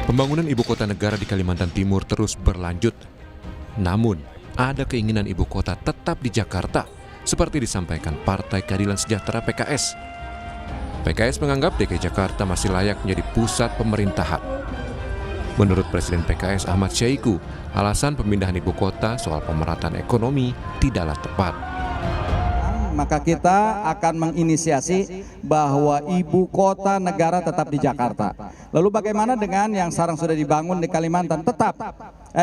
Pembangunan ibu kota negara di Kalimantan Timur terus berlanjut. Namun, ada keinginan ibu kota tetap di Jakarta, seperti disampaikan Partai Keadilan Sejahtera (PKS). PKS menganggap DKI Jakarta masih layak menjadi pusat pemerintahan. Menurut Presiden PKS Ahmad Syahiku, alasan pemindahan ibu kota soal pemerataan ekonomi tidaklah tepat. Maka kita akan menginisiasi bahwa ibu kota negara tetap di Jakarta. Lalu bagaimana dengan yang sekarang sudah dibangun di Kalimantan tetap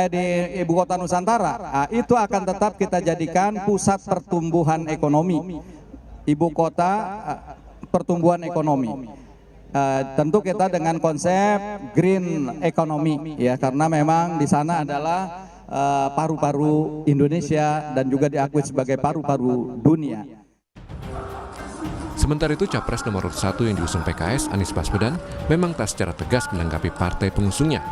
di ibu kota Nusantara? Nah, itu akan tetap kita jadikan pusat pertumbuhan ekonomi. Ibu kota pertumbuhan ekonomi. Tentu kita dengan konsep green economy ya, karena memang di sana adalah paru-paru Indonesia dan juga diakui sebagai paru-paru dunia. Sementara itu, Capres nomor 1 yang diusung PKS, Anies Baswedan, memang tak secara tegas menanggapi partai pengusungnya.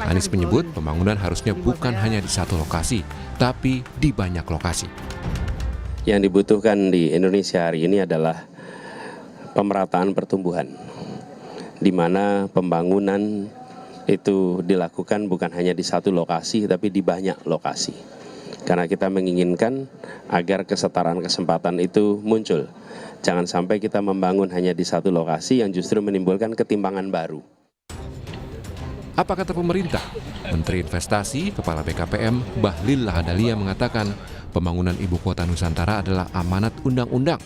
Anies menyebut pembangunan harusnya bukan hanya di satu lokasi, tapi di banyak lokasi. Yang dibutuhkan di Indonesia hari ini adalah pemerataan pertumbuhan, di mana pembangunan itu dilakukan bukan hanya di satu lokasi, tapi di banyak lokasi. Karena kita menginginkan agar kesetaraan kesempatan itu muncul. Jangan sampai kita membangun hanya di satu lokasi yang justru menimbulkan ketimpangan baru. Apa kata pemerintah? Menteri Investasi, Kepala BKPM, Bahlil Lahadalia mengatakan pembangunan ibu kota Nusantara adalah amanat undang-undang.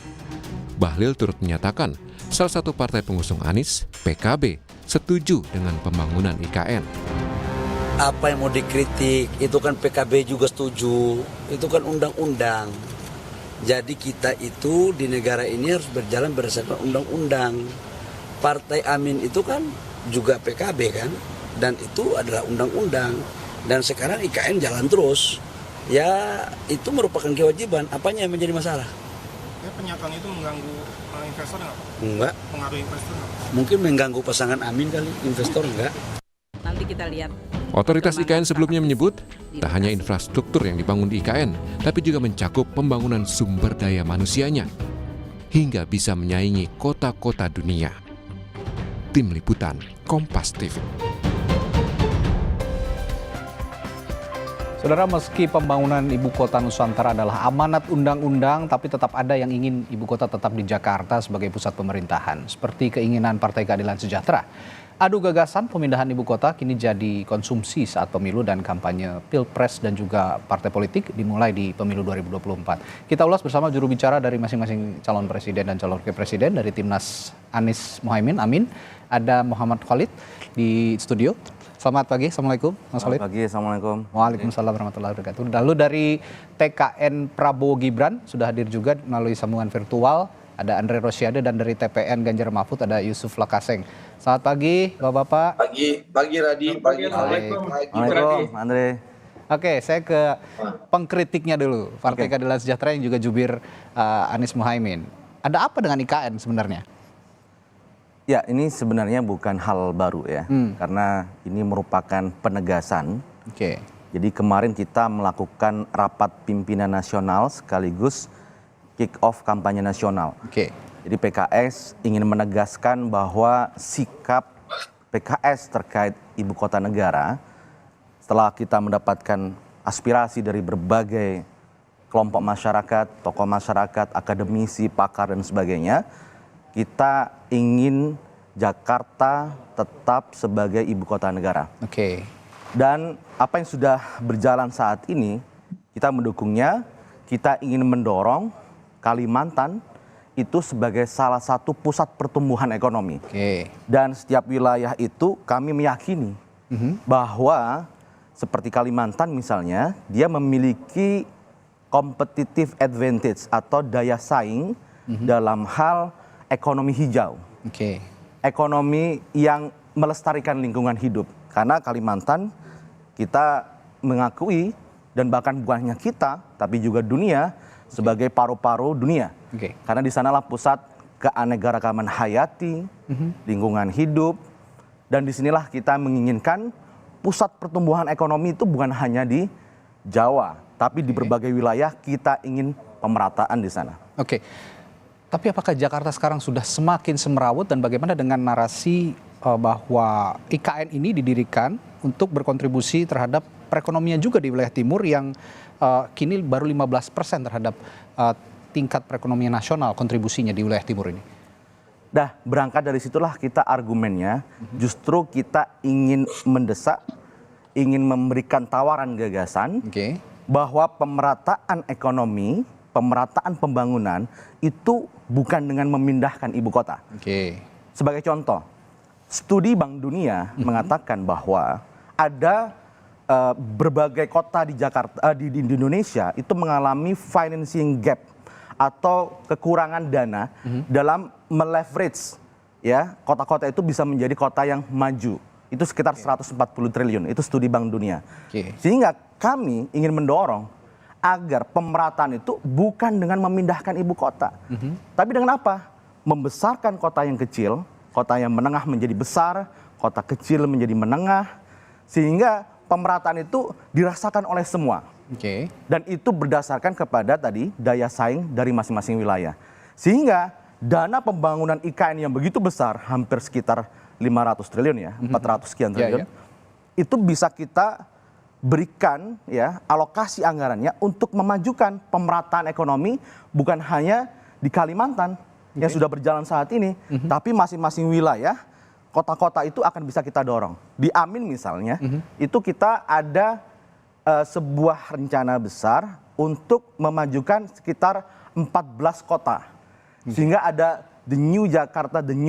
Bahlil turut menyatakan salah satu partai pengusung Anies, PKB, setuju dengan pembangunan IKN. Apa yang mau dikritik, itu kan PKB juga setuju, itu kan undang-undang. Jadi kita itu di negara ini harus berjalan berdasarkan undang-undang. Partai Amin itu kan juga PKB kan, dan itu adalah undang-undang. Dan sekarang IKN jalan terus. Ya itu merupakan kewajiban, apanya yang menjadi masalah? Ya, pernyataan itu mengganggu investor nggak Pak? Enggak. Pengaruh investor nggak Pak? Mungkin mengganggu pasangan Amin kali, investor enggak. Nanti kita lihat. Otoritas IKN sebelumnya menyebut tak hanya infrastruktur yang dibangun di IKN, tapi juga mencakup pembangunan sumber daya manusianya hingga bisa menyaingi kota-kota dunia. Tim Liputan, Kompas TV. Saudara, meski pembangunan ibu kota Nusantara adalah amanat undang-undang, tapi tetap ada yang ingin ibu kota tetap di Jakarta sebagai pusat pemerintahan, seperti keinginan Partai Keadilan Sejahtera. Adu gagasan pemindahan ibu kota kini jadi konsumsi saat pemilu dan kampanye Pilpres dan juga partai politik dimulai di pemilu 2024. Kita ulas bersama juru bicara dari masing-masing calon presiden dan calon wakil presiden dari Timnas Anies Mohaimin Amin. Ada Muhammad Khalid di studio. Selamat pagi, Assalamualaikum Mas Khalid. Selamat pagi, Assalamualaikum. Waalaikumsalam warahmatullahi wabarakatuh. Lalu dari TKN Prabowo Gibran sudah hadir juga melalui sambungan virtual. Ada Andre Rosiade, dan dari TPN Ganjar Mahfud ada Yusuf Lakaseng. Selamat pagi, Bapak-bapak. Pagi Radi, pagi Assalamualaikum, Andre. Oke, saya ke pengkritiknya dulu. Partai Keadilan Sejahtera yang juga jubir Anies Mohaimin. Ada apa dengan IKN sebenarnya? Ya, ini sebenarnya bukan hal baru ya, karena ini merupakan penegasan. Oke. Jadi kemarin kita melakukan rapat pimpinan nasional sekaligus kick-off kampanye nasional. Oke. Jadi PKS ingin menegaskan bahwa sikap PKS terkait ibu kota negara setelah kita mendapatkan aspirasi dari berbagai kelompok masyarakat, tokoh masyarakat, akademisi, pakar dan sebagainya, kita ingin Jakarta tetap sebagai ibu kota negara. Oke. Dan apa yang sudah berjalan saat ini, kita mendukungnya, kita ingin mendorong Kalimantan itu sebagai salah satu pusat pertumbuhan ekonomi. Oke. Dan setiap wilayah itu kami meyakini bahwa seperti Kalimantan misalnya, dia memiliki competitive advantage atau daya saing dalam hal ekonomi hijau. Oke. Ekonomi yang melestarikan lingkungan hidup. Karena Kalimantan kita mengakui, dan bahkan bukan hanya kita, tapi juga dunia, sebagai paru-paru dunia. Karena di sanalah pusat keanekaragaman hayati, lingkungan hidup, dan disinilah kita menginginkan pusat pertumbuhan ekonomi itu bukan hanya di Jawa, tapi di berbagai wilayah kita ingin pemerataan di sana. Oke. Tapi apakah Jakarta sekarang sudah semakin semerawut, dan bagaimana dengan narasi bahwa IKN ini didirikan untuk berkontribusi terhadap perekonomian juga di wilayah timur yang kini baru 15% terhadap tingkat perekonomian nasional kontribusinya di wilayah timur ini. Dah berangkat dari situlah kita argumennya, justru kita ingin mendesak, ingin memberikan tawaran gagasan bahwa pemerataan ekonomi, pemerataan pembangunan itu bukan dengan memindahkan ibu kota. Sebagai contoh, studi Bank Dunia mengatakan bahwa ada berbagai kota di Jakarta, di Indonesia itu mengalami financing gap atau kekurangan dana dalam meleverage ya kota-kota itu bisa menjadi kota yang maju. Itu sekitar 140 triliun, itu studi Bank Dunia. Sehingga kami ingin mendorong agar pemerataan itu bukan dengan memindahkan ibu kota. Tapi dengan apa? Membesarkan kota yang kecil, kota yang menengah menjadi besar, kota kecil menjadi menengah, sehingga pemerataan itu dirasakan oleh semua. Dan itu berdasarkan kepada tadi daya saing dari masing-masing wilayah. Sehingga dana pembangunan IKN yang begitu besar, hampir sekitar 500 triliun ya, 400 sekian triliun, itu bisa kita berikan ya alokasi anggarannya untuk memajukan pemerataan ekonomi bukan hanya di Kalimantan yang sudah berjalan saat ini, tapi masing-masing wilayah, kota-kota itu akan bisa kita dorong. Di Amin misalnya, itu kita ada sebuah rencana besar untuk memajukan sekitar 14 kota. Sehingga ada The New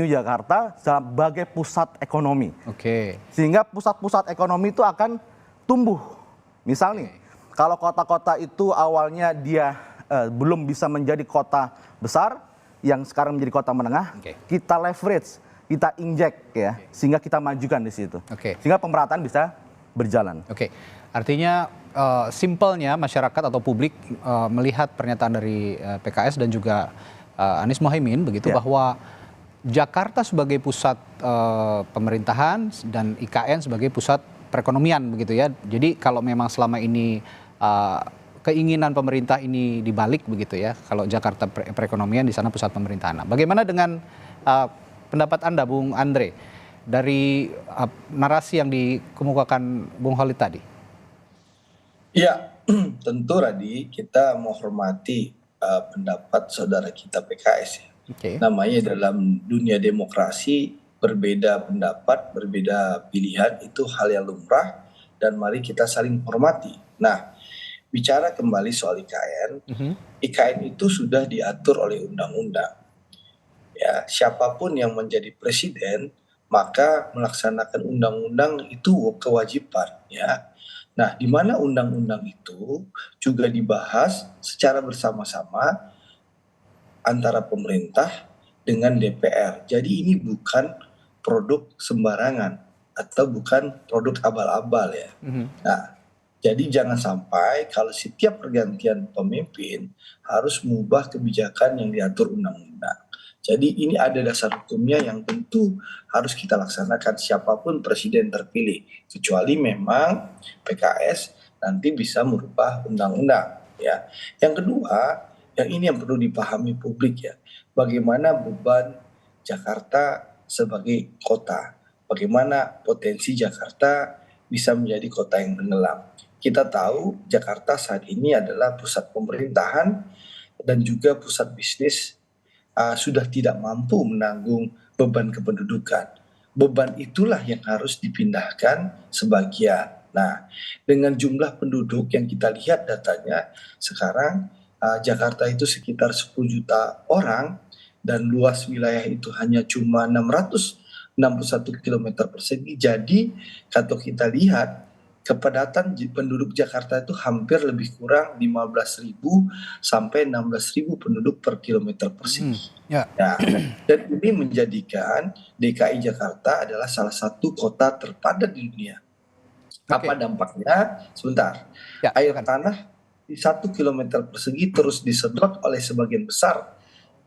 Jakarta sebagai pusat ekonomi. Sehingga pusat-pusat ekonomi itu akan tumbuh. Misalnya, kalau kota-kota itu awalnya dia belum bisa menjadi kota besar, yang sekarang menjadi kota menengah, kita leverage, kita injek ya, sehingga kita majukan di situ. Sehingga pemerataan bisa berjalan. Artinya simpelnya masyarakat atau publik melihat pernyataan dari PKS dan juga Anies Mohaimin begitu bahwa Jakarta sebagai pusat pemerintahan dan IKN sebagai pusat perekonomian begitu ya. Jadi kalau memang selama ini keinginan pemerintah ini dibalik begitu ya. Kalau Jakarta perekonomian, di sana pusat pemerintahan. Nah, bagaimana dengan pendapat Anda, Bung Andre, dari narasi yang dikemukakan Bung Khalid tadi? Ya, tentu Radi, kita menghormati pendapat saudara kita PKS ya. Namanya dalam dunia demokrasi berbeda pendapat, berbeda pilihan itu hal yang lumrah dan mari kita saling hormati. Nah, bicara kembali soal IKN, IKN itu sudah diatur oleh undang-undang. Ya, siapapun yang menjadi presiden maka melaksanakan undang-undang itu kewajiban. Ya, nah di mana undang-undang itu juga dibahas secara bersama-sama antara pemerintah dengan DPR. Jadi ini bukan produk sembarangan atau bukan produk abal-abal ya. Nah, jadi jangan sampai kalau setiap pergantian pemimpin harus mengubah kebijakan yang diatur undang-undang. Jadi ini ada dasar hukumnya yang tentu harus kita laksanakan siapapun presiden terpilih. Kecuali memang PKS nanti bisa merubah undang-undang. Ya. Yang kedua, yang ini yang perlu dipahami publik ya. Bagaimana beban Jakarta sebagai kota. Bagaimana potensi Jakarta bisa menjadi kota yang tenggelam. Kita tahu Jakarta saat ini adalah pusat pemerintahan dan juga pusat bisnis sudah tidak mampu menanggung beban kependudukan. Beban itulah yang harus dipindahkan sebagian. Nah, dengan jumlah penduduk yang kita lihat datanya sekarang Jakarta itu sekitar 10 juta orang dan luas wilayah itu hanya cuma 661 km persegi. Jadi kalau kita lihat kepadatan penduduk Jakarta itu hampir lebih kurang 15.000 sampai 16.000 penduduk per kilometer persegi. Nah, dan ini menjadikan DKI Jakarta adalah salah satu kota terpadat di dunia. Apa dampaknya? Sebentar. Air tanah di 1 kilometer persegi terus disedot oleh sebagian besar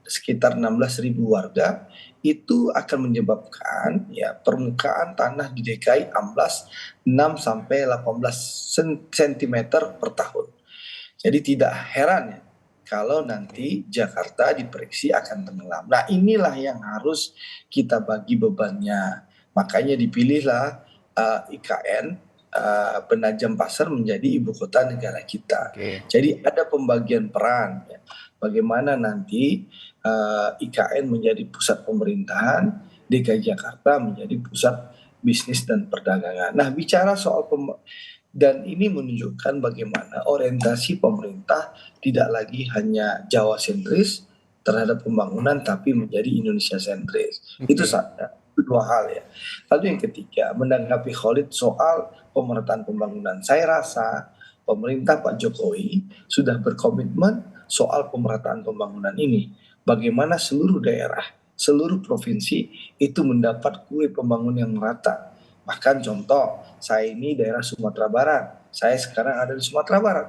sekitar 16.000 warga, itu akan menyebabkan ya permukaan tanah di DKI amblas 6 sampai 18 cm per tahun. Jadi tidak heran ya kalau nanti Jakarta diprediksi akan tenggelam. Nah, inilah yang harus kita bagi bebannya. Makanya dipilihlah IKN Penajam Pasar menjadi ibu kota negara kita. Jadi ada pembagian peran ya. Bagaimana nanti IKN menjadi pusat pemerintahan, DKI Jakarta menjadi pusat bisnis dan perdagangan. Nah, bicara soal dan ini menunjukkan bagaimana orientasi pemerintah tidak lagi hanya Jawa sentris terhadap pembangunan, tapi menjadi Indonesia sentris. Itu dua hal ya. Lalu yang ketiga, menanggapi Khalid soal pemerataan pembangunan. Saya rasa pemerintah Pak Jokowi sudah berkomitmen soal pemerataan pembangunan ini. Bagaimana seluruh daerah, seluruh provinsi itu mendapat kue pembangunan yang merata. Bahkan contoh, saya ini daerah Sumatera Barat. Saya sekarang ada di Sumatera Barat.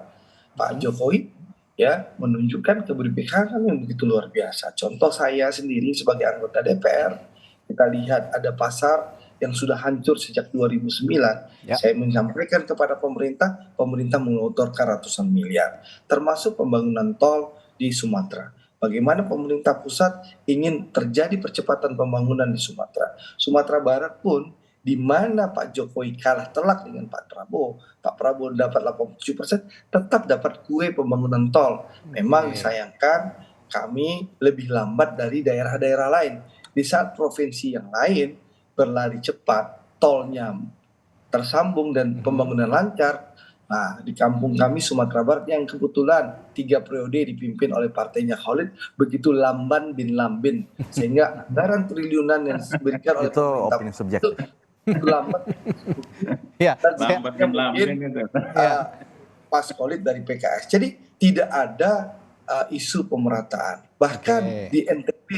Pak Jokowi ya menunjukkan keberpihakan yang begitu luar biasa. Contoh saya sendiri sebagai anggota DPR, kita lihat ada pasar yang sudah hancur sejak 2009. Saya menyampaikan kepada pemerintah, pemerintah mengelontorkan ratusan miliar, termasuk pembangunan tol di Sumatera. Bagaimana pemerintah pusat ingin terjadi percepatan pembangunan di Sumatera. Sumatera Barat pun, di mana Pak Jokowi kalah telak dengan Pak Prabowo dapat 87%, tetap dapat kue pembangunan tol. Memang disayangkan kami lebih lambat dari daerah-daerah lain. Di saat provinsi yang lain berlari cepat, tolnya tersambung dan pembangunan lancar. Nah, di kampung kami Sumatera Barat yang kebetulan 3 periode dipimpin oleh partainya Khalid, begitu lamban bin lambin, sehingga anggaran triliunan yang diberikan oleh itu opini subjektif. Lambat. Lambat bin lambin itu. Pas Khalid dari PKS. Jadi tidak ada isu pemerataan. Bahkan di NTB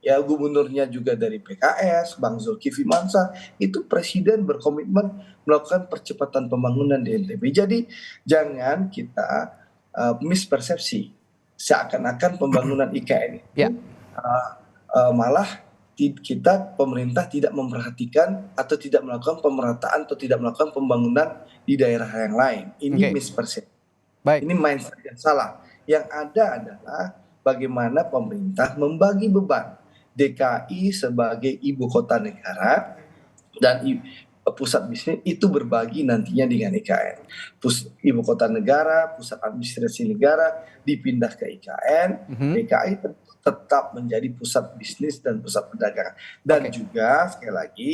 ya gubernurnya juga dari PKS, Bang Zulkifli Mansah, itu presiden berkomitmen melakukan percepatan pembangunan di NTB. Jadi jangan kita mispersepsi seakan-akan pembangunan IKN itu malah kita pemerintah tidak memperhatikan atau tidak melakukan pemerataan atau tidak melakukan pembangunan di daerah yang lain. Ini mispersepsi. Ini mindset yang salah. Yang ada adalah bagaimana pemerintah membagi beban. DKI sebagai ibu kota negara dan pusat bisnis itu berbagi nantinya dengan IKN. Ibu kota negara, pusat administrasi negara dipindah ke IKN, DKI tetap menjadi pusat bisnis dan pusat perdagangan. Dan juga sekali lagi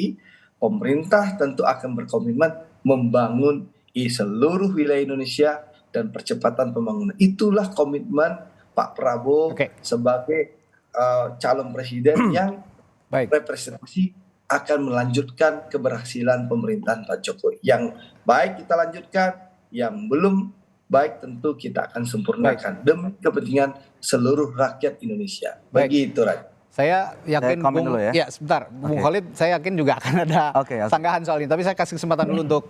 pemerintah tentu akan berkomitmen membangun di seluruh wilayah Indonesia dan percepatan pembangunan. Itulah komitmen Pak Prabowo sebagai calon presiden yang representasi akan melanjutkan keberhasilan pemerintahan Pak Jokowi. Yang baik kita lanjutkan, yang belum baik tentu kita akan sempurnakan demi kepentingan seluruh rakyat Indonesia. Begitu, Rai. Saya yakin sebentar, Bung Khalid, saya yakin juga akan ada sanggahan soal ini. Tapi saya kasih kesempatan dulu untuk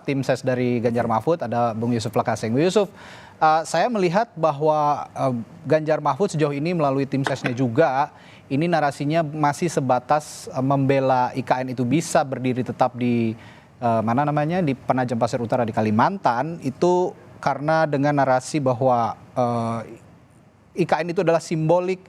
tim ses dari Ganjar Mahfud, ada Bung Yusuf Lakaseng. Bung Yusuf, saya melihat bahwa Ganjar Mahfud sejauh ini melalui tim sesnya juga, ini narasinya masih sebatas membela IKN itu bisa berdiri tetap di di Penajam Pasir Utara di Kalimantan, itu karena dengan narasi bahwa IKN itu adalah simbolik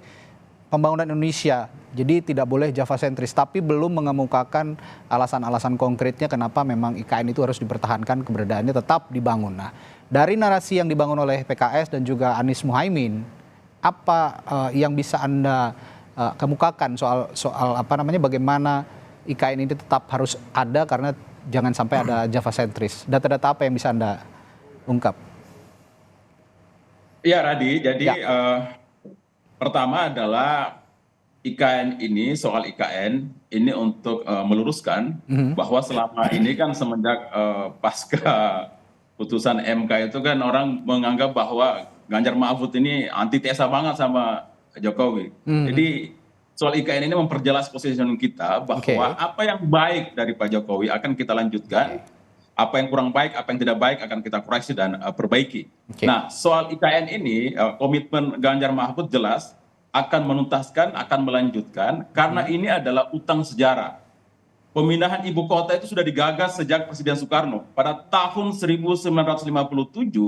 pembangunan Indonesia, jadi tidak boleh Java sentris, tapi belum mengemukakan alasan-alasan konkretnya kenapa memang IKN itu harus dipertahankan, keberadaannya tetap dibangun. Nah, dari narasi yang dibangun oleh PKS dan juga Anies Muhaimin, apa yang bisa Anda kemukakan soal bagaimana IKN ini tetap harus ada karena jangan sampai ada Java sentris? Data-data apa yang bisa Anda ungkap? Ya, Radi, jadi pertama adalah IKN ini, soal IKN ini untuk meluruskan bahwa selama ini kan semenjak pasca putusan MK itu kan orang menganggap bahwa Ganjar Mahfud ini antitesa banget sama Jokowi. Jadi soal IKN ini memperjelas positioning kita bahwa apa yang baik dari Pak Jokowi akan kita lanjutkan, apa yang kurang baik, apa yang tidak baik akan kita koreksi dan perbaiki. Nah, soal IKN ini komitmen Ganjar Mahfud jelas akan menuntaskan, akan melanjutkan, karena ini adalah utang sejarah. Pemindahan ibu kota itu sudah digagas sejak Presiden Soekarno. Pada tahun 1957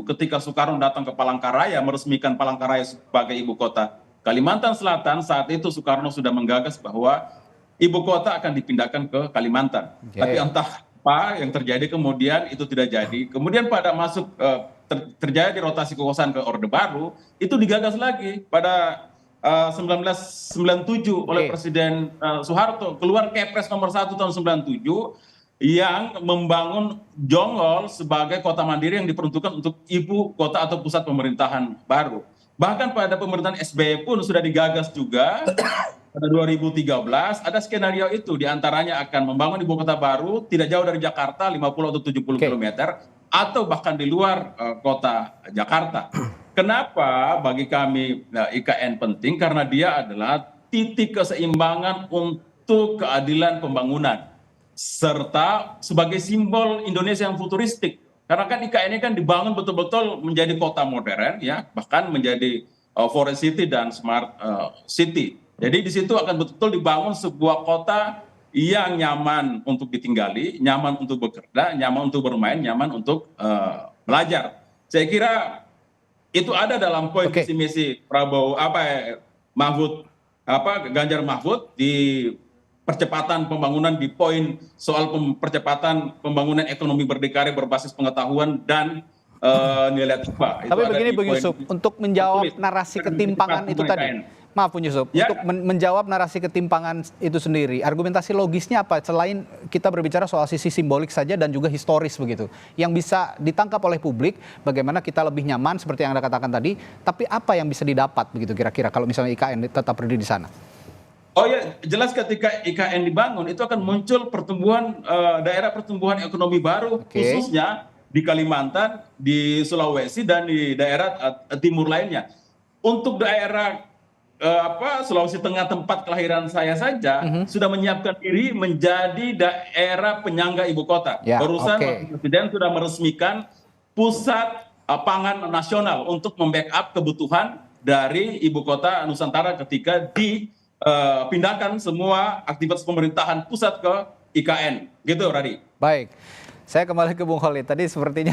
ketika Soekarno datang ke Palangkaraya, meresmikan Palangkaraya sebagai ibu kota Kalimantan Selatan, saat itu Soekarno sudah menggagas bahwa ibu kota akan dipindahkan ke Kalimantan. Tapi entah apa yang terjadi kemudian itu tidak jadi. Kemudian pada masuk terjadi rotasi kekuasaan ke Orde Baru, itu digagas lagi pada 1997 oleh Presiden Soeharto, keluar Kepres nomor 1 tahun 97 yang membangun Jonggol sebagai kota mandiri yang diperuntukkan untuk ibu kota atau pusat pemerintahan baru. Bahkan pada pemerintahan SBY pun sudah digagas juga pada 2013 ada skenario itu, diantaranya akan membangun ibu kota baru tidak jauh dari Jakarta 50 atau 70 km atau bahkan di luar kota Jakarta. Kenapa bagi kami IKN penting? Karena dia adalah titik keseimbangan untuk keadilan pembangunan serta sebagai simbol Indonesia yang futuristik. Karena kan IKN ini kan dibangun betul-betul menjadi kota modern, ya, bahkan menjadi forest city dan smart city. Jadi di situ akan betul-betul dibangun sebuah kota yang nyaman untuk ditinggali, nyaman untuk bekerja, nyaman untuk bermain, nyaman untuk belajar. Saya kira itu ada dalam poin visi misi Prabowo Mahfud Ganjar Mahfud di percepatan pembangunan, di poin soal percepatan pembangunan ekonomi berdikari berbasis pengetahuan dan nilai tambah. Tapi begini Bung Yusuf, untuk menjawab narasi ketimpangan itu tadi. Maaf Bung Yusuf, untuk menjawab narasi ketimpangan itu sendiri, argumentasi logisnya apa? Selain kita berbicara soal sisi simbolik saja dan juga historis begitu, yang bisa ditangkap oleh publik, bagaimana kita lebih nyaman seperti yang Anda katakan tadi, tapi apa yang bisa didapat begitu kira-kira kalau misalnya IKN tetap berdiri di sana? Oh ya, jelas ketika IKN dibangun itu akan muncul pertumbuhan daerah pertumbuhan ekonomi baru, khususnya di Kalimantan, di Sulawesi dan di daerah timur lainnya. Untuk daerah Sulawesi Tengah tempat kelahiran saya saja sudah menyiapkan diri menjadi daerah penyangga ibu kota. Barusan Presiden sudah meresmikan pusat pangan nasional untuk membackup kebutuhan dari ibu kota Nusantara ketika dipindahkan semua aktivitas pemerintahan pusat ke IKN. Gitu, Radi. Baik. Saya kembali ke Bung Khalid. Tadi sepertinya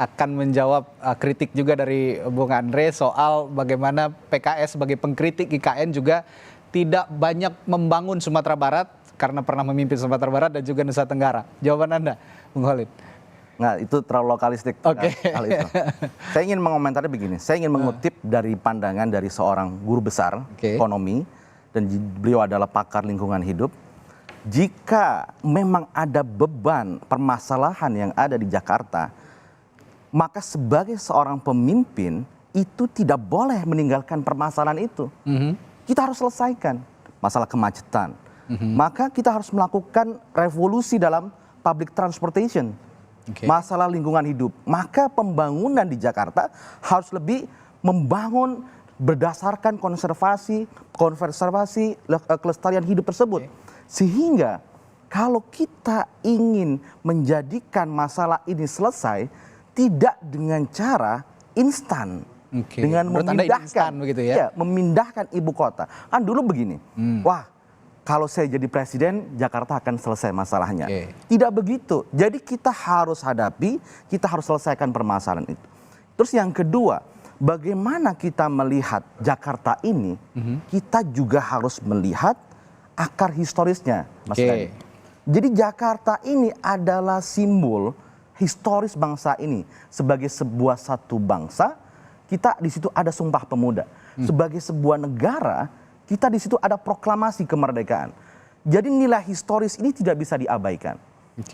akan menjawab kritik juga dari Bung Andre soal bagaimana PKS sebagai pengkritik IKN juga tidak banyak membangun Sumatera Barat karena pernah memimpin Sumatera Barat dan juga Nusa Tenggara. Jawaban Anda, Bung Khalid? Nggak, itu terlalu lokalistik. Hal itu. Saya ingin mengomentari begini. Saya ingin mengutip dari pandangan dari seorang guru besar ekonomi dan beliau adalah pakar lingkungan hidup. Jika memang ada beban permasalahan yang ada di Jakarta, maka sebagai seorang pemimpin itu tidak boleh meninggalkan permasalahan itu. Kita harus selesaikan masalah kemacetan. Maka kita harus melakukan revolusi dalam public transportation, masalah lingkungan hidup. Maka pembangunan di Jakarta harus lebih membangun berdasarkan konservasi kelestarian hidup tersebut. Sehingga kalau kita ingin menjadikan masalah ini selesai tidak dengan cara instan, dengan memindahkan ibu kota. Kan dulu begini, wah kalau saya jadi presiden Jakarta akan selesai masalahnya. Tidak begitu. Jadi kita harus hadapi, kita harus selesaikan permasalahan itu. Terus yang kedua, bagaimana kita melihat Jakarta ini, kita juga harus melihat akar historisnya, Mas Dhani. Jadi Jakarta ini adalah simbol historis bangsa ini. Sebagai sebuah satu bangsa, kita di situ ada Sumpah Pemuda. Sebagai sebuah negara, kita di situ ada proklamasi kemerdekaan. Jadi nilai historis ini tidak bisa diabaikan.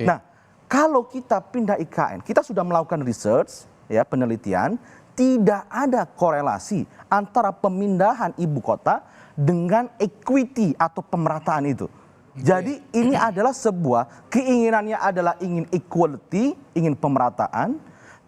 Nah, kalau kita pindah IKN, kita sudah melakukan research, ya, penelitian, tidak ada korelasi antara pemindahan ibu kota dengan equity atau pemerataan itu. Jadi ini adalah sebuah keinginannya adalah ingin equality, ingin pemerataan,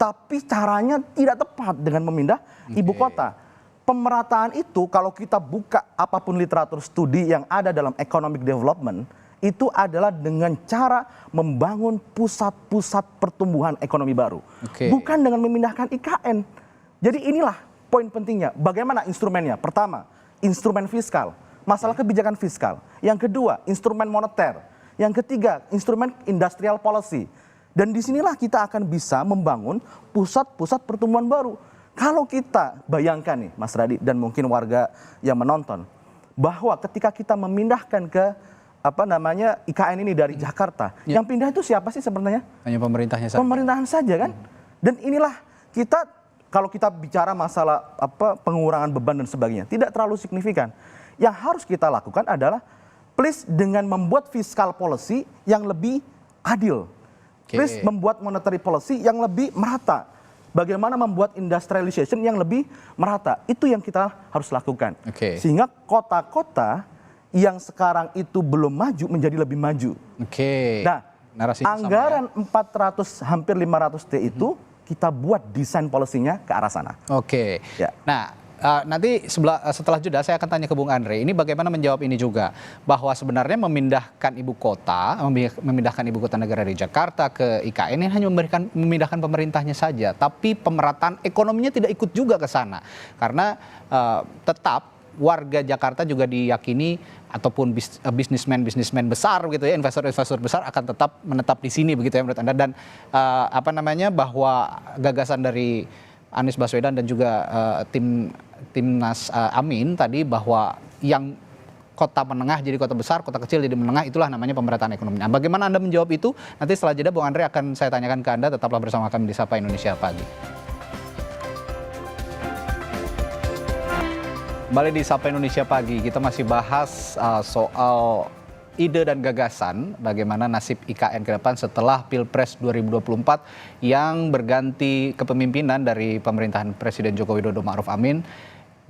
tapi caranya tidak tepat dengan memindah ibu kota. Pemerataan itu kalau kita buka apapun literatur studi yang ada dalam economic development, itu adalah dengan cara membangun pusat-pusat pertumbuhan ekonomi baru. Bukan dengan memindahkan IKN. Jadi inilah poin pentingnya. Bagaimana instrumennya? Pertama, instrumen fiskal, masalah kebijakan fiskal. Yang kedua, instrumen moneter. Yang ketiga, instrumen industrial policy. Dan disinilah kita akan bisa membangun pusat-pusat pertumbuhan baru. Kalau kita bayangkan nih, Mas Radi dan mungkin warga yang menonton, bahwa ketika kita memindahkan ke IKN ini dari Jakarta. Yang pindah itu siapa sih sebenarnya? Hanya pemerintahnya saja. Pemerintahan saja kan. Dan inilah kita, kalau kita bicara masalah pengurangan beban dan sebagainya, tidak terlalu signifikan. Yang harus kita lakukan adalah please dengan membuat fiscal policy yang lebih adil. Please membuat monetary policy yang lebih merata. Bagaimana membuat industrialization yang lebih merata. Itu yang kita harus lakukan. Sehingga kota-kota yang sekarang itu belum maju menjadi lebih maju. Nah, anggaran 400 hampir 500 T itu kita buat desain polisinya ke arah sana. Ya. Nah, nanti setelah jeda saya akan tanya ke Bung Andre. Ini bagaimana menjawab ini juga bahwa sebenarnya memindahkan ibu kota negara dari Jakarta ke IKN ini hanya memindahkan pemerintahnya saja, tapi pemerataan ekonominya tidak ikut juga ke sana karena tetap warga Jakarta juga diyakini ataupun bisnismen besar gitu ya, investor besar akan tetap menetap di sini begitu ya menurut Anda, dan bahwa gagasan dari Anies Baswedan dan juga Timnas Amin tadi bahwa yang kota menengah jadi kota besar, kota kecil jadi menengah, itulah namanya pemerataan ekonomi. Nah, bagaimana Anda menjawab itu? Nanti setelah jeda Bung Andre akan saya tanyakan ke Anda, tetaplah bersama kami di Sapa Indonesia Pagi. Kembali di Sapa Indonesia Pagi, kita masih bahas soal ide dan gagasan bagaimana nasib IKN ke depan setelah Pilpres 2024 yang berganti kepemimpinan dari pemerintahan Presiden Joko Widodo Ma'ruf Amin.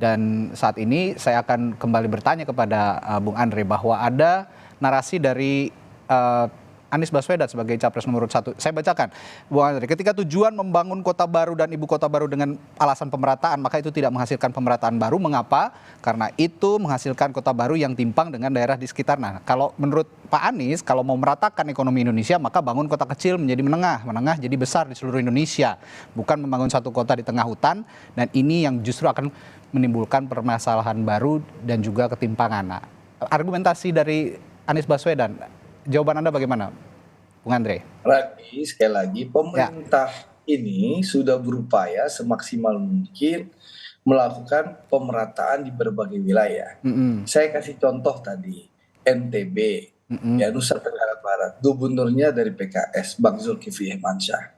Dan saat ini saya akan kembali bertanya kepada Bung Andre bahwa ada narasi dari Anies Baswedan sebagai capres nomor 1. Saya bacakan, Bung Andre, ketika tujuan membangun kota baru dan ibu kota baru dengan alasan pemerataan, maka itu tidak menghasilkan pemerataan baru. Mengapa? Karena itu menghasilkan kota baru yang timpang dengan daerah di sekitar. Nah, kalau menurut Pak Anies, kalau mau meratakan ekonomi Indonesia, maka bangun kota kecil menjadi menengah jadi besar di seluruh Indonesia. Bukan membangun satu kota di tengah hutan, dan ini yang justru akan menimbulkan permasalahan baru dan juga ketimpangan. Nah, argumentasi dari Anies Baswedan, jawaban Anda bagaimana, Bung Andre? Sekali lagi, pemerintah ini sudah berupaya semaksimal mungkin melakukan pemerataan di berbagai wilayah. Saya kasih contoh tadi, NTB, ya Nusa Tenggara Barat, gubernurnya dari PKS, Bang Zulkifli Mansyah.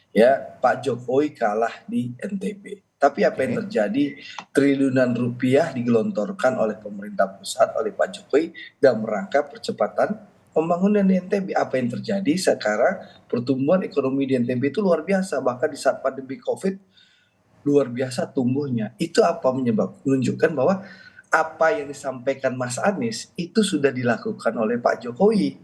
Ya, Pak Jokowi kalah di NTB. Tapi apa yang terjadi? Triliunan rupiah digelontorkan oleh pemerintah pusat, oleh Pak Jokowi dalam rangka percepatan pembangunan di NTB. Apa yang terjadi sekarang? Pertumbuhan ekonomi di NTB itu luar biasa. Bahkan di saat pandemi COVID, luar biasa tumbuhnya. Itu apa menunjukkan bahwa apa yang disampaikan Mas Anies itu sudah dilakukan oleh Pak Jokowi.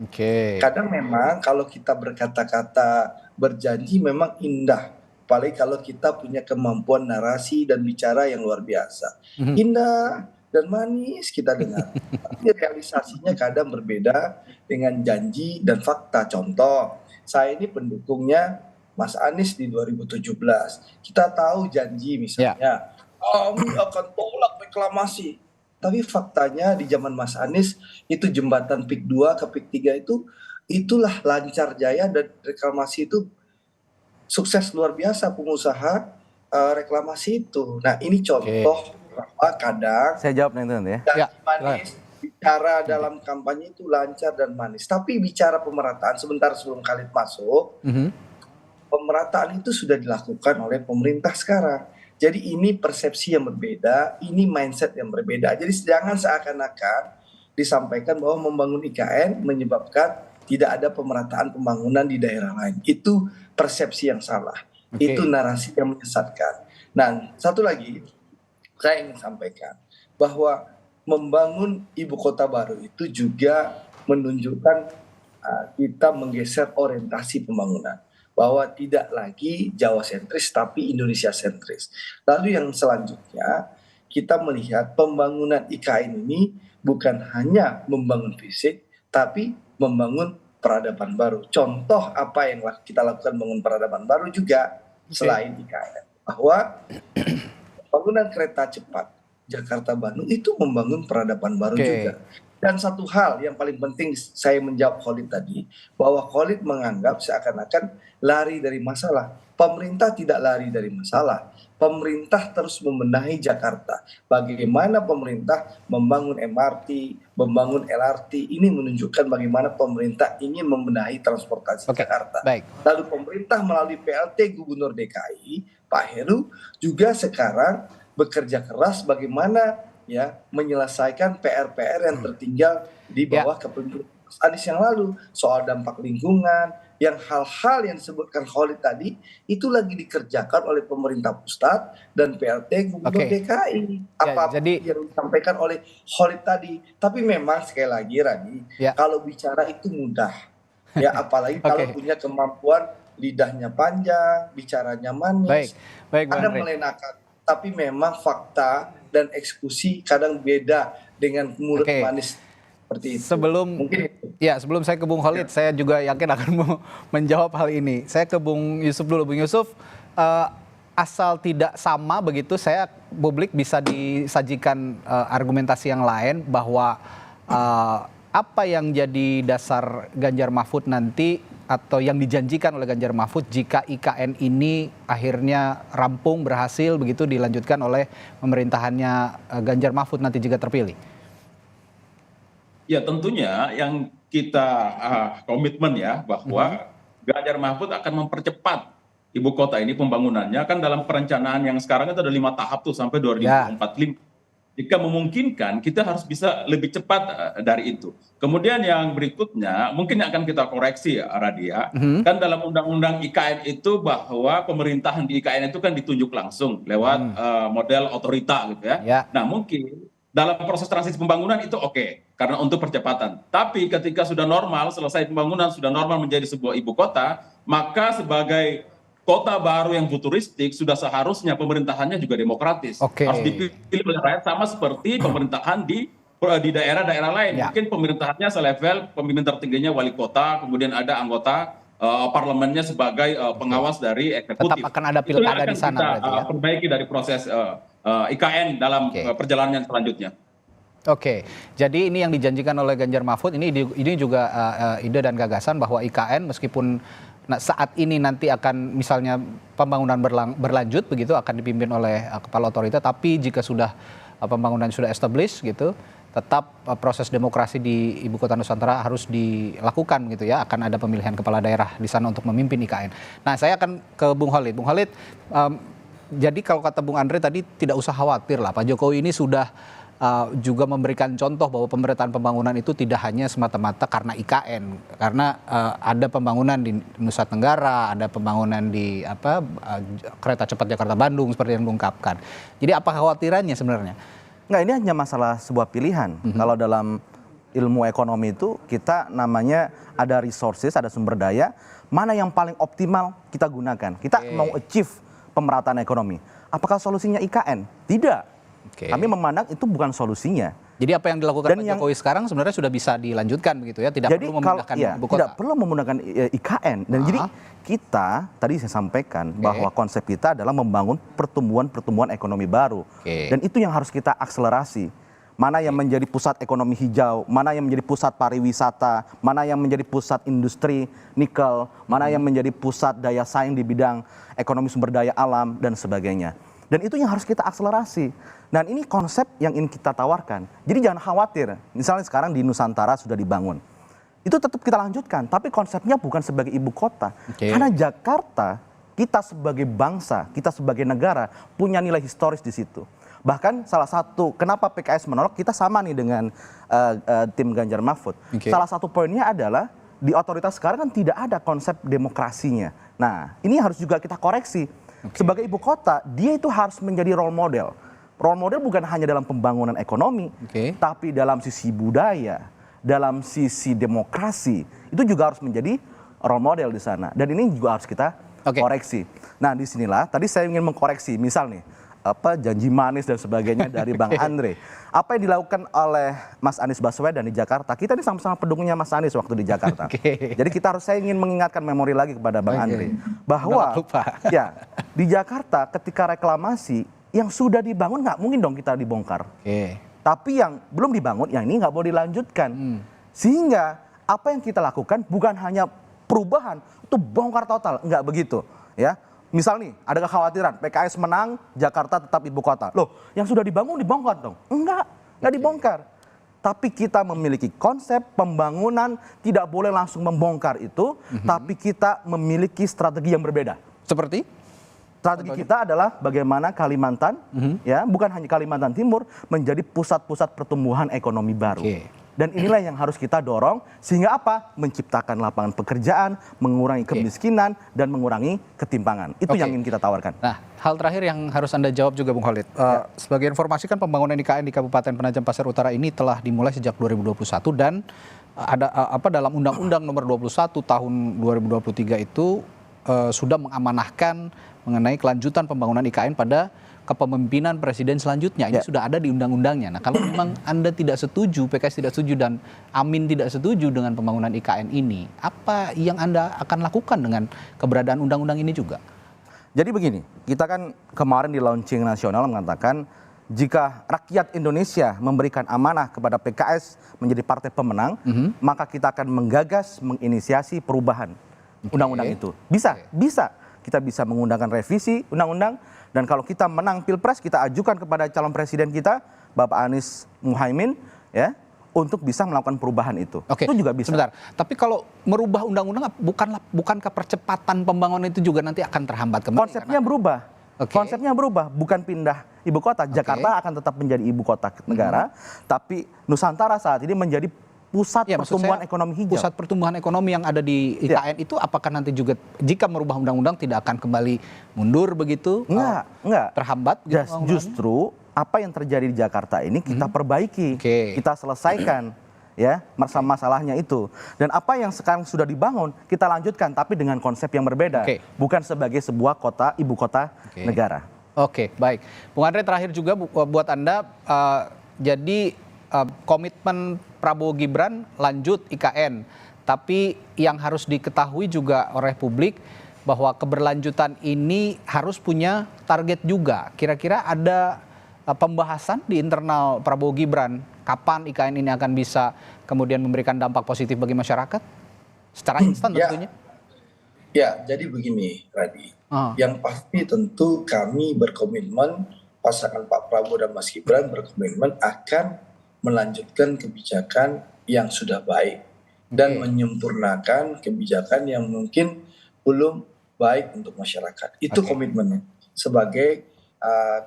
Kadang memang kalau kita berkata-kata, berjanji memang indah. Apalagi kalau kita punya kemampuan narasi dan bicara yang luar biasa. Indah dan manis kita dengar. Tapi realisasinya kadang berbeda dengan janji dan fakta. Contoh, saya ini pendukungnya Mas Anies di 2017. Kita tahu janji misalnya, kami akan tolak reklamasi. Tapi faktanya di zaman Mas Anies itu jembatan PIK 2 ke PIK 3 itulah lancar jaya, dan reklamasi itu sukses luar biasa pengusaha reklamasi itu. Nah, ini contoh bahwa kadang saya jawab nanti ya. Janji manis, bicara dalam kampanye itu lancar dan manis. Tapi bicara pemerataan, sebentar sebelum Khalid masuk, pemerataan itu sudah dilakukan oleh pemerintah sekarang. Jadi ini persepsi yang berbeda, ini mindset yang berbeda. Jadi jangan seakan-akan disampaikan bahwa membangun IKN menyebabkan tidak ada pemerataan pembangunan di daerah lain. Itu persepsi yang salah. Itu narasi yang menyesatkan. Nah, satu lagi saya ingin sampaikan bahwa membangun ibu kota baru itu juga menunjukkan kita menggeser orientasi pembangunan. Bahwa tidak lagi Jawa sentris tapi Indonesia sentris. Lalu yang selanjutnya kita melihat pembangunan IKN ini bukan hanya membangun fisik tapi membangun peradaban baru. Contoh apa yang kita lakukan membangun peradaban baru juga selain IKN. Bahwa pembangunan kereta cepat Jakarta Bandung itu membangun peradaban baru Oke. juga. Dan satu hal yang paling penting saya menjawab Khalid tadi, bahwa Khalid menganggap seakan-akan lari dari masalah. Pemerintah tidak lari dari masalah. Pemerintah terus membenahi Jakarta. Bagaimana pemerintah membangun MRT, membangun LRT, ini menunjukkan bagaimana pemerintah ingin membenahi transportasi Jakarta. Baik. Lalu pemerintah melalui PLT Gubernur DKI, Pak Heru, juga sekarang bekerja keras bagaimana ya menyelesaikan PR-PR yang tertinggal di bawah kepemimpinan Mas Anies yang lalu, soal dampak lingkungan, yang hal-hal yang disebutkan Khalid tadi itu lagi dikerjakan oleh pemerintah pusat dan PLT Gubernur DKI. Apa yang disampaikan oleh Khalid tadi. Tapi memang sekali lagi Radi, kalau bicara itu mudah. Ya apalagi kalau punya kemampuan lidahnya panjang, bicaranya manis, kadang melenakan. Tapi memang fakta dan eksekusi kadang beda dengan mulut manis seperti itu. Sebelum saya ke Bung Khalid, saya juga yakin akan menjawab hal ini. Saya ke Bung Yusuf dulu. Bung Yusuf, asal tidak sama begitu, publik bisa disajikan argumentasi yang lain bahwa apa yang jadi dasar Ganjar Mahfud nanti atau yang dijanjikan oleh Ganjar Mahfud jika IKN ini akhirnya rampung, berhasil begitu dilanjutkan oleh pemerintahannya Ganjar Mahfud nanti jika terpilih? Ya tentunya yang kita komitmen ya bahwa Ganjar Mahfud akan mempercepat ibu kota ini pembangunannya, kan dalam perencanaan yang sekarang itu ada 5 tahap tuh sampai 2045. Jika memungkinkan, kita harus bisa lebih cepat dari itu. Kemudian yang berikutnya, mungkin akan kita koreksi ya, Radia. Kan dalam undang-undang IKN itu bahwa pemerintahan di IKN itu kan ditunjuk langsung lewat model otorita gitu ya. Nah mungkin dalam proses transisi pembangunan itu oke, karena untuk percepatan. Tapi ketika sudah normal, selesai pembangunan, sudah normal menjadi sebuah ibu kota, maka sebagai kota baru yang futuristik sudah seharusnya pemerintahannya juga demokratis. Harus dipilih oleh rakyat sama seperti pemerintahan di daerah-daerah lain. Mungkin pemerintahannya selevel pemimpin tertingginya wali kota, kemudian ada anggota parlemennya sebagai pengawas dari eksekutif. Tetap akan ada pilkada di sana. Itu yang kita perbaiki dari proses IKN dalam perjalanan selanjutnya. Oke, jadi ini yang dijanjikan oleh Ganjar Mahfud, ini juga ide dan gagasan bahwa IKN meskipun saat ini nanti akan misalnya pembangunan berlanjut begitu akan dipimpin oleh kepala otorita, tapi jika sudah pembangunan sudah established gitu, tetap proses demokrasi di Ibu Kota Nusantara harus dilakukan gitu ya, akan ada pemilihan kepala daerah di sana untuk memimpin IKN. Nah, saya akan ke Bung Khalid. Bung Khalid, jadi kalau kata Bung Andre tadi tidak usah khawatir lah, Pak Jokowi ini sudah juga memberikan contoh bahwa pemerataan pembangunan itu tidak hanya semata-mata karena IKN, karena ada pembangunan di Nusa Tenggara, ada pembangunan di kereta cepat Jakarta Bandung seperti yang diungkapkan. Jadi apa khawatirannya sebenarnya? Enggak, ini hanya masalah sebuah pilihan. Kalau dalam ilmu ekonomi itu kita namanya ada resources, ada sumber daya, mana yang paling optimal kita gunakan. Kita mau achieve pemerataan ekonomi. Apakah solusinya IKN? Tidak. Kami memandang itu bukan solusinya. Jadi apa yang dilakukan Pak Jokowi sekarang sebenarnya sudah bisa dilanjutkan begitu ya, tidak perlu memindahkan ibu kota. Tidak perlu menggunakan IKN. Dan jadi kita tadi saya sampaikan bahwa konsep kita adalah membangun pertumbuhan ekonomi baru. Dan itu yang harus kita akselerasi. Mana yang menjadi pusat ekonomi hijau, mana yang menjadi pusat pariwisata, mana yang menjadi pusat industri nikel, mana yang menjadi pusat daya saing di bidang ekonomi sumber daya alam dan sebagainya. Dan itu yang harus kita akselerasi. Dan ini konsep yang ingin kita tawarkan. Jadi jangan khawatir. Misalnya sekarang di Nusantara sudah dibangun. Itu tetap kita lanjutkan. Tapi konsepnya bukan sebagai ibu kota. Karena Jakarta, kita sebagai bangsa, kita sebagai negara, punya nilai historis di situ. Bahkan salah satu, kenapa PKS menolak, kita sama nih dengan tim Ganjar Mahfud. Salah satu poinnya adalah, di otoritas sekarang kan tidak ada konsep demokrasinya. Nah, ini harus juga kita koreksi. Sebagai ibu kota, dia itu harus menjadi role model. Role model bukan hanya dalam pembangunan ekonomi, tapi dalam sisi budaya, dalam sisi demokrasi. Itu juga harus menjadi role model di sana. Dan ini juga harus kita koreksi. Nah, disinilah tadi saya ingin mengkoreksi, misal nih, janji manis dan sebagainya dari Bang Andre. Apa yang dilakukan oleh Mas Anies Baswedan di Jakarta, kita ini sama-sama pendukungnya Mas Anies waktu di Jakarta. Jadi saya ingin mengingatkan memori lagi kepada Bang Andre bahwa ya di Jakarta ketika reklamasi yang sudah dibangun nggak mungkin dong kita dibongkar. Tapi yang belum dibangun, yang ini nggak boleh dilanjutkan. Sehingga apa yang kita lakukan bukan hanya perubahan, itu bongkar total, nggak begitu. Ya, misal nih ada kekhawatiran PKS menang, Jakarta tetap ibu kota. Loh, yang sudah dibangun dibongkar dong? Nggak dibongkar. Tapi kita memiliki konsep pembangunan, tidak boleh langsung membongkar itu, tapi kita memiliki strategi yang berbeda. Seperti? Strategi kita adalah bagaimana Kalimantan, ya bukan hanya Kalimantan Timur, menjadi pusat-pusat pertumbuhan ekonomi baru. Dan inilah yang harus kita dorong, sehingga apa? Menciptakan lapangan pekerjaan, mengurangi kemiskinan, dan mengurangi ketimpangan. Itu yang ingin kita tawarkan. Nah, hal terakhir yang harus Anda jawab juga Bung Khalid. Sebagai informasi kan pembangunan IKN di Kabupaten Penajam Pasir Utara ini telah dimulai sejak 2021 dan ada dalam Undang-Undang Nomor 21 Tahun 2023 itu sudah mengamanahkan mengenai kelanjutan pembangunan IKN pada kepemimpinan presiden selanjutnya. Ini sudah ada di undang-undangnya. Nah, kalau memang Anda tidak setuju, PKS tidak setuju dan Amin tidak setuju dengan pembangunan IKN ini, apa yang Anda akan lakukan dengan keberadaan undang-undang ini juga? Jadi begini, kita kan kemarin di launching nasional mengatakan jika rakyat Indonesia memberikan amanah kepada PKS menjadi partai pemenang, maka kita akan menggagas, menginisiasi perubahan undang-undang itu. Bisa. Kita bisa mengundangkan revisi undang-undang, dan kalau kita menang Pilpres, kita ajukan kepada calon presiden kita, Bapak Anies Muhaimin, ya, untuk bisa melakukan perubahan itu. Itu juga bisa. Sebentar, tapi kalau merubah undang-undang, bukankah percepatan pembangunan itu juga nanti akan terhambat kembali? Konsepnya berubah. Konsepnya berubah, bukan pindah ibu kota. Jakarta akan tetap menjadi ibu kota negara, tapi Nusantara saat ini menjadi pusat pertumbuhan ekonomi hijau. Pusat pertumbuhan ekonomi yang ada di IKN itu apakah nanti juga jika merubah undang-undang tidak akan kembali mundur begitu? Enggak. Terhambat? Justru apa yang terjadi di Jakarta ini kita perbaiki, kita selesaikan, ya, masalahnya itu. Dan apa yang sekarang sudah dibangun kita lanjutkan, tapi dengan konsep yang berbeda, bukan sebagai sebuah ibu kota negara. Baik. Bung Andre, terakhir juga buat Anda, jadi komitmen Prabowo Gibran lanjut IKN, tapi yang harus diketahui juga oleh publik bahwa keberlanjutan ini harus punya target juga. Kira-kira ada pembahasan di internal Prabowo Gibran kapan IKN ini akan bisa kemudian memberikan dampak positif bagi masyarakat secara instan tentunya? Ya, jadi begini, Radi. Yang pasti tentu kami berkomitmen, pasangan Pak Prabowo dan Mas Gibran berkomitmen akan melanjutkan kebijakan yang sudah baik dan menyempurnakan kebijakan yang mungkin belum baik untuk masyarakat. Itu komitmennya sebagai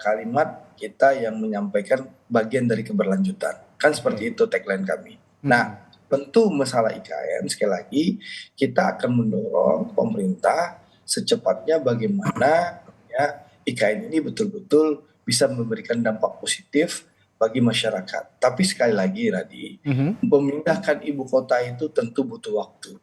kalimat kita yang menyampaikan bagian dari keberlanjutan. Kan seperti itu tagline kami. Nah, tentu masalah IKN sekali lagi kita akan mendorong pemerintah secepatnya bagaimana ya IKN ini betul-betul bisa memberikan dampak positif bagi masyarakat. Tapi sekali lagi, Radi, memindahkan ibu kota itu tentu butuh waktu,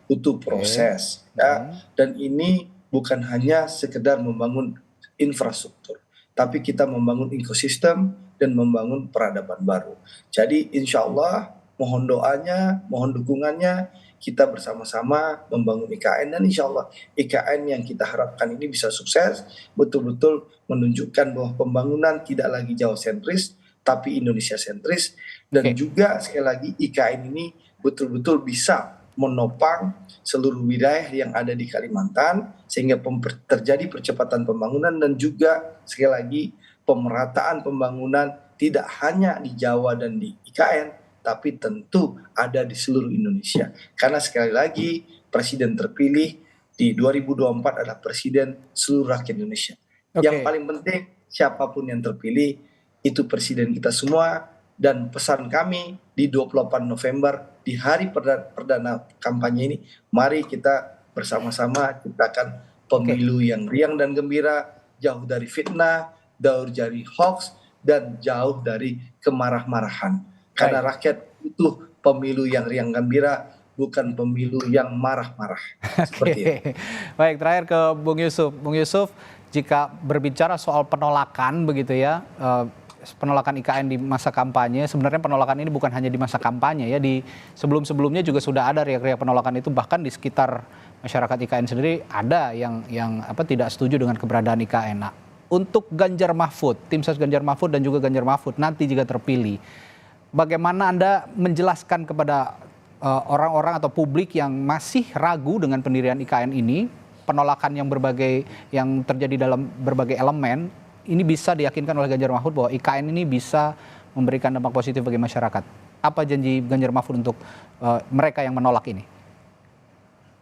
butuh proses, ya. Dan ini bukan hanya sekedar membangun infrastruktur, tapi kita membangun ekosistem dan membangun peradaban baru. Jadi insya Allah mohon doanya, mohon dukungannya, kita bersama-sama membangun IKN, dan insya Allah IKN yang kita harapkan ini bisa sukses, betul-betul menunjukkan bahwa pembangunan tidak lagi Jawa sentris, tapi Indonesia sentris, dan juga sekali lagi IKN ini betul-betul bisa menopang seluruh wilayah yang ada di Kalimantan sehingga terjadi percepatan pembangunan dan juga sekali lagi pemerataan pembangunan tidak hanya di Jawa dan di IKN tapi tentu ada di seluruh Indonesia. Karena sekali lagi presiden terpilih di 2024 adalah presiden seluruh rakyat Indonesia. Yang paling penting siapapun yang terpilih itu presiden kita semua, dan pesan kami di 28 November di hari perdana kampanye ini, mari kita bersama-sama ciptakan pemilu yang riang dan gembira, jauh dari fitnah, jauh dari hoax, dan jauh dari kemarah-marahan. Karena rakyat butuh pemilu yang riang gembira, bukan pemilu yang marah-marah. Seperti itu. Baik, terakhir ke Bung Yusuf. Bung Yusuf, jika berbicara soal penolakan begitu ya, penolakan IKN di masa kampanye, sebenarnya penolakan ini bukan hanya di masa kampanye ya, di sebelum-sebelumnya juga sudah ada riak-riak penolakan itu, bahkan di sekitar masyarakat IKN sendiri ada yang tidak setuju dengan keberadaan IKN. Nah, untuk Ganjar Mahfud, tim ses Ganjar Mahfud dan juga Ganjar Mahfud nanti jika terpilih, bagaimana Anda menjelaskan kepada orang-orang atau publik yang masih ragu dengan pendirian IKN ini, penolakan yang terjadi dalam berbagai elemen, ini bisa diyakinkan oleh Ganjar Mahfud bahwa IKN ini bisa memberikan dampak positif bagi masyarakat. Apa janji Ganjar Mahfud untuk mereka yang menolak ini?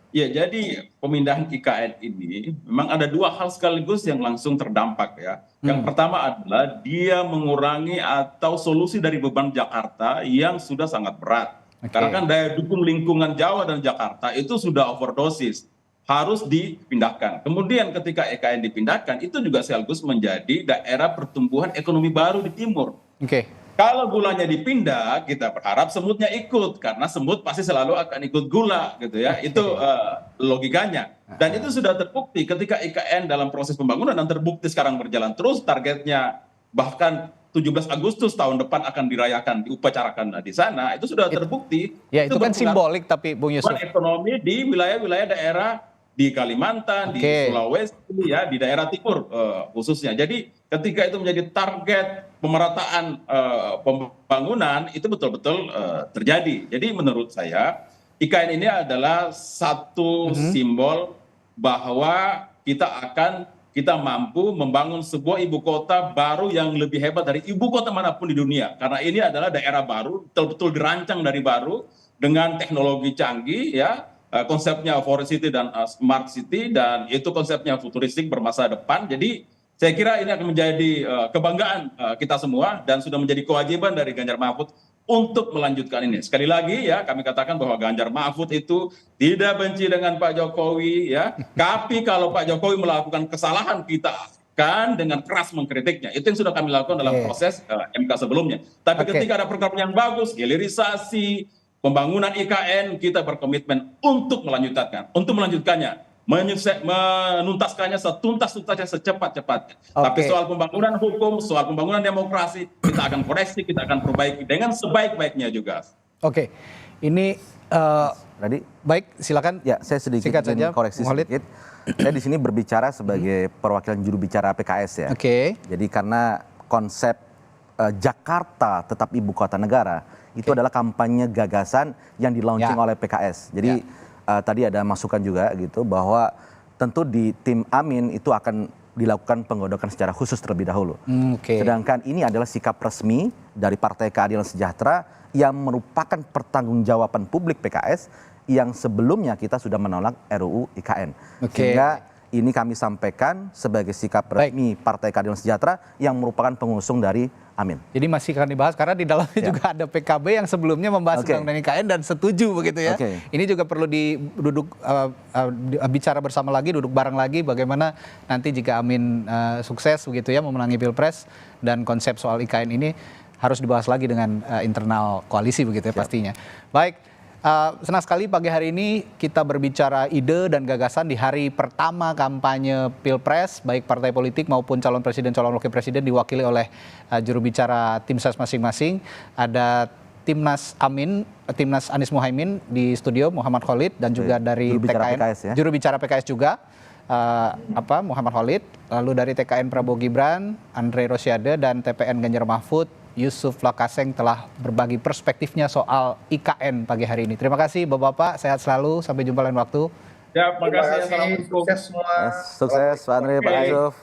Ya, jadi pemindahan IKN ini memang ada dua hal sekaligus yang langsung terdampak ya. Yang pertama adalah dia mengurangi atau solusi dari beban Jakarta yang sudah sangat berat. Karena kan daya dukung lingkungan Jawa dan Jakarta itu sudah overdosis, harus dipindahkan. Kemudian ketika IKN dipindahkan, itu juga sekaligus menjadi daerah pertumbuhan ekonomi baru di timur. Kalau gulanya dipindah, kita berharap semutnya ikut, karena semut pasti selalu akan ikut gula, gitu ya. Itu logikanya. Dan itu sudah terbukti ketika IKN dalam proses pembangunan dan terbukti sekarang berjalan terus, targetnya bahkan 17 Agustus tahun depan akan dirayakan, diupacarakan di sana, itu sudah terbukti. Ya, itu kan simbolik tapi Bung Yusuf. Ekonomi di wilayah-wilayah daerah di Kalimantan, di Sulawesi, ya, di daerah timur khususnya. Jadi ketika itu menjadi target pemerataan pembangunan, itu betul-betul terjadi. Jadi menurut saya IKN ini adalah satu simbol bahwa kita mampu membangun sebuah ibu kota baru yang lebih hebat dari ibu kota manapun di dunia. Karena ini adalah daerah baru, betul-betul dirancang dari baru dengan teknologi canggih, ya. Konsepnya Forest City dan Smart City, dan itu konsepnya futuristik bermasa depan. Jadi saya kira ini akan menjadi kebanggaan kita semua dan sudah menjadi kewajiban dari Ganjar Mahfud untuk melanjutkan ini. Sekali lagi ya, kami katakan bahwa Ganjar Mahfud itu tidak benci dengan Pak Jokowi ya. Tapi kalau Pak Jokowi melakukan kesalahan, kita akan dengan keras mengkritiknya. Itu yang sudah kami lakukan dalam proses MK sebelumnya. Tapi ketika ada program yang bagus, hilirisasi, pembangunan IKN, kita berkomitmen untuk melanjutkannya, menuntaskannya setuntas-tuntasnya, secepat-cepatnya. Tapi soal pembangunan hukum, soal pembangunan demokrasi, kita akan koreksi, kita akan perbaiki dengan sebaik-baiknya juga. Ini Tadi baik, silakan. Ya, saya sedikit ingin koreksi sedikit. Saya di sini berbicara sebagai perwakilan juru bicara PKS ya. Jadi karena konsep Jakarta tetap ibu kota negara itu adalah kampanye gagasan yang di-launching oleh PKS. Jadi tadi ada masukan juga gitu bahwa tentu di tim Amin itu akan dilakukan penggodokan secara khusus terlebih dahulu. Sedangkan ini adalah sikap resmi dari Partai Keadilan Sejahtera yang merupakan pertanggungjawaban publik PKS yang sebelumnya kita sudah menolak RUU IKN. Sehingga ini kami sampaikan sebagai sikap resmi Partai Keadilan Sejahtera yang merupakan pengusung dari Amin. Jadi masih akan dibahas karena di dalamnya juga ada PKB yang sebelumnya membahas undang-undang IKN dan setuju begitu ya. Ini juga perlu bicara bersama lagi, duduk bareng lagi bagaimana nanti jika Amin sukses begitu ya memenangi Pilpres, dan konsep soal IKN ini harus dibahas lagi dengan internal koalisi begitu ya pastinya. Baik. Senang sekali pagi hari ini kita berbicara ide dan gagasan di hari pertama kampanye Pilpres, baik partai politik maupun calon presiden, calon wakil presiden diwakili oleh juru bicara tim ses masing-masing. Ada Timnas Amin, Timnas Anies Muhaimin di studio, Muhammad Khalid, dan juga dari TKN, juru bicara PKS juga, Muhammad Khalid. Lalu dari TKN Prabowo Gibran, Andre Rosiade, dan TPN Ganjar Mahfud, Yusuf Lakaseng telah berbagi perspektifnya soal IKN pagi hari ini. Terima kasih Bapak-Bapak, sehat selalu, sampai jumpa lain waktu. Ya, terima kasih. Sukses semua. Sukses Pak Andre, Pak Yusuf.